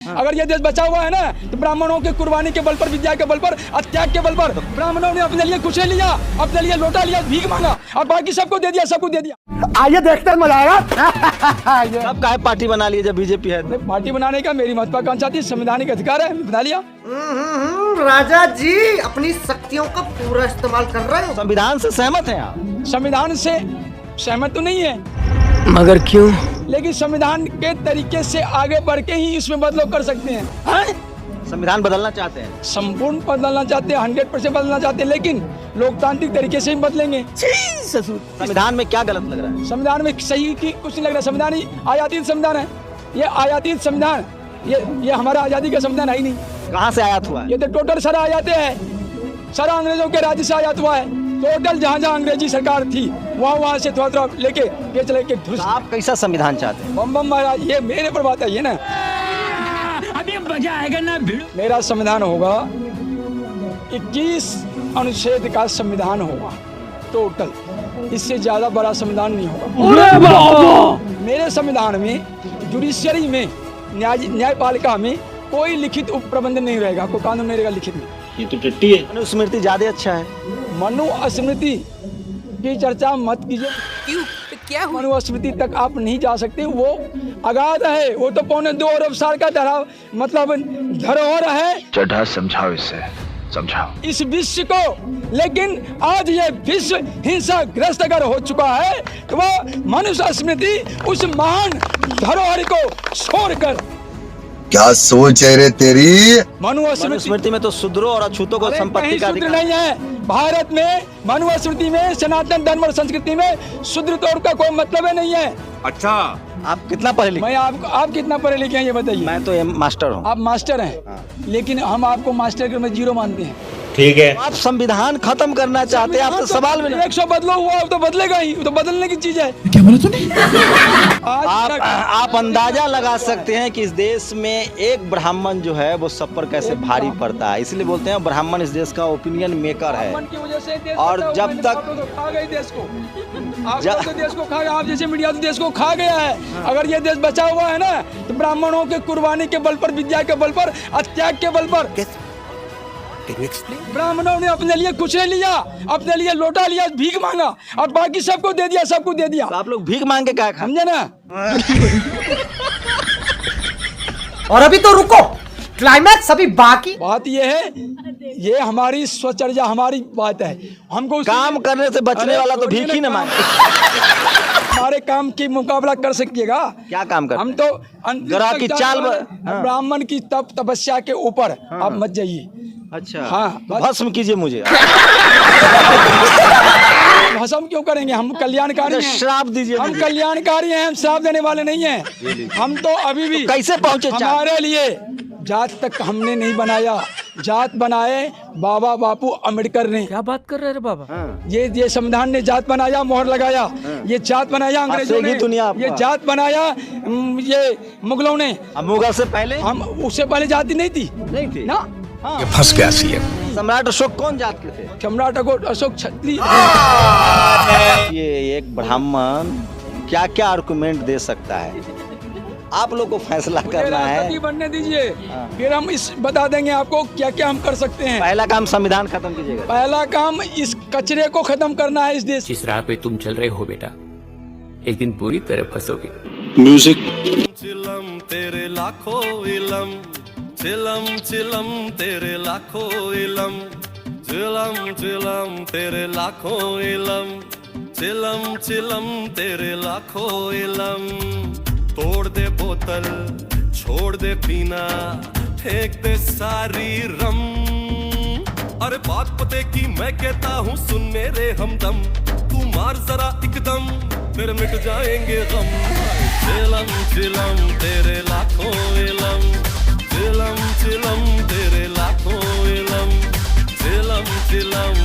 अगर ये देश बचा हुआ है ना तो ब्राह्मणों के कुर्बानी के बल पर, विद्या के बल पर, त्याग के बल पर ब्राह्मणों ने अपने लिए कुछ नहीं लिया, अपने लिए लोटा लिया, भीख मांगा और बाकी सबको दे दिया, सबको दे दिया। आइए देखते हैं, मजा आएगा। अब काहे पार्टी बना ली जब बीजेपी है? पार्टी बनाने का मेरी महत्वाकांक्षा थी, संवैधानिक अधिकार है, बना लिया। राजा जी अपनी शक्तियों का पूरा इस्तेमाल कर रहे हो। संविधान से सहमत हैं आप? संविधान से सहमत तो नहीं है, मगर क्यों? लेकिन संविधान के तरीके से आगे बढ़ के ही इसमें बदलाव कर सकते हैं। संविधान बदलना चाहते हैं? संपूर्ण बदलना चाहते हैं, 100% बदलना चाहते हैं, लेकिन लोकतांत्रिक तरीके से ही बदलेंगे। संविधान में क्या गलत लग रहा है? संविधान में सही की कुछ नहीं लग रहा। संविधान ही आयातित संविधान है, ये आयातित संविधान, ये हमारा आजादी का संविधान है ही नहीं। कहाँ से आयात हुआ है? ये तो टोटल सारा आयाते हैं, सारा अंग्रेजों के राज्य से आयात हुआ है। टोटल जहाँ जहाँ अंग्रेजी सरकार थी वहाँ से थोड़ा थोड़ा लेके तो आप कैसा संविधान चाहते हैं? बम बम महाराज, ये मेरे पर बात है ये ना। अभी मजा आएगा ना भिड़ो। मेरा संविधान होगा 21 अनुच्छेद का संविधान होगा टोटल, इससे ज्यादा बड़ा संविधान नहीं होगा। मेरे संविधान में जुडिशियरी में, न्यायपालिका में कोई लिखित उपप्रबंध नहीं रहेगा, कोई कानून नहीं रहेगा लिखित में। ये तो टट्टी है। मनुस्मृति ज्यादा अच्छा है। मनुस्मृति की चर्चा मत कीजिए। क्यों? क्या हुआ? मनुस्मृति तक आप नहीं जा सकते, वो अगाध है, वो तो 2.25 अरब साल का धरोहर है। चढ़ा समझाओ, इसे समझाओ इस विश्व को, लेकिन आज ये विश्व हिंसा ग्रस्त अगर हो चुका है तो वो मनुस्मृति उस महान धरोहर को छोड़कर, क्या सोच है रे तेरी? मनुस्मृति में तो शूद्रों और अछूतों को संपत्ति का अधिकार नहीं है। भारत में मनुस्मृति में सनातन धर्म और संस्कृति में शूद्र तौर का कोई मतलब ही नहीं है। अच्छा, आप कितना पढ़े लिखे? मैं आप कितना पढ़े लिखे हैं ये बताइए। मैं तो मास्टर हूँ। आप मास्टर हैं, लेकिन हम आपको मास्टर के में 0 मानते हैं। ठीक है। आप संविधान खत्म करना चाहते हैं? आप तो सवाल में 100 बदलो हुआ तो बदलेगा ही, तो बदलने की चीज है। क्या बोला तूने? आप अंदाजा लगा सकते हैं कि इस देश में एक ब्राह्मण जो है वो सब पर कैसे भारी पड़ता है। इसलिए बोलते हैं ब्राह्मण इस देश का ओपिनियन मेकर है। की वजह से देश और बचा हुआ जब है, तक आप लोग तो खा गए देश को, आप लोग तो देश को खा गए, आप जैसे मीडिया तो देश को खा गया है। अगर ये देश बचा हुआ है ना तो ब्राह्मणों के कुर्बानी के बल पर, विद्या के बल पर, त्याग के बल पर ब्राह्मणों ने अपने लिए कुछ नहीं लिया, अपने लिए लोटा लिया, भीख मांगा और बाकी सबको दे दिया, सबको दे दिया। तो आप लोग भीख मांग के क्या खाते? समझे ना? और अभी तो रुको, क्लाइमैक्स अभी बाकी। बात ये है, ये हमारी स्वचर्या, हमारी बात है। हमको काम करने से बचने वाला तो भीख ही न मांगे। हमारे काम की मुकाबला कर सकिएगा? क्या काम करते? हम तो ग्रह की चाल ब्राह्मण की तपस्या के ऊपर आप मत जाइए। अच्छा, हाँ, तो भस्म कीजिए मुझे। भस्म क्यों करेंगे? हम कल्याणकारी हैं। श्राप दीजिए। हम कल्याणकारी हैं, हम श्राप देने वाले नहीं हैं। हम तो अभी भी तो कैसे पहुंचे? हमारे लिए जात तक हमने नहीं बनाया, जात बनाए बाबा बापू अम्बेडकर ने। क्या बात कर रहे रे बाबा? ये संविधान ने जात बनाया, मोहर लगाया। ये जात बनाया अंग्रेजों ने, ये जात बनाया ये मुगलों ने। मुगल से पहले? हम उससे पहले जाति नहीं थी ना। ये फंस गया सीएम। सम्राट अशोक कौन जात के थे? सम्राट अशोक क्षत्रिय। ये एक ब्राह्मण क्या क्या आर्गुमेंट दे सकता है? आप लोग को फैसला करना है। बनने दीजिए, फिर हम इस बता देंगे आपको क्या क्या हम कर सकते हैं। पहला काम संविधान खत्म कीजिएगा। पहला काम इस कचरे को खत्म करना है इस देश। जिस राह पे तुम चल रहे हो बेटा, एक दिन पूरी तरह फंसोगे। म्यूजिक। चिलम तेरे लाखों इलम, चिलम चिलम तेरे लाखों इलम, चिलम चिलम तेरे लाखों इलम, चिलम चिलम तेरे लाखों इलम। तोड़ दे बोतल, छोड़ दे पीना, फेंक दे सारी रम। अरे बात पते की मैं कहता हूँ, सुन मेरे हमदम, तू मार जरा एकदम, फिर मिट जाएंगे गम। चिलम चिलम तेरे लाखों इलम, चिलम चिलम तेरे लाखों इलम, चिलम चिलम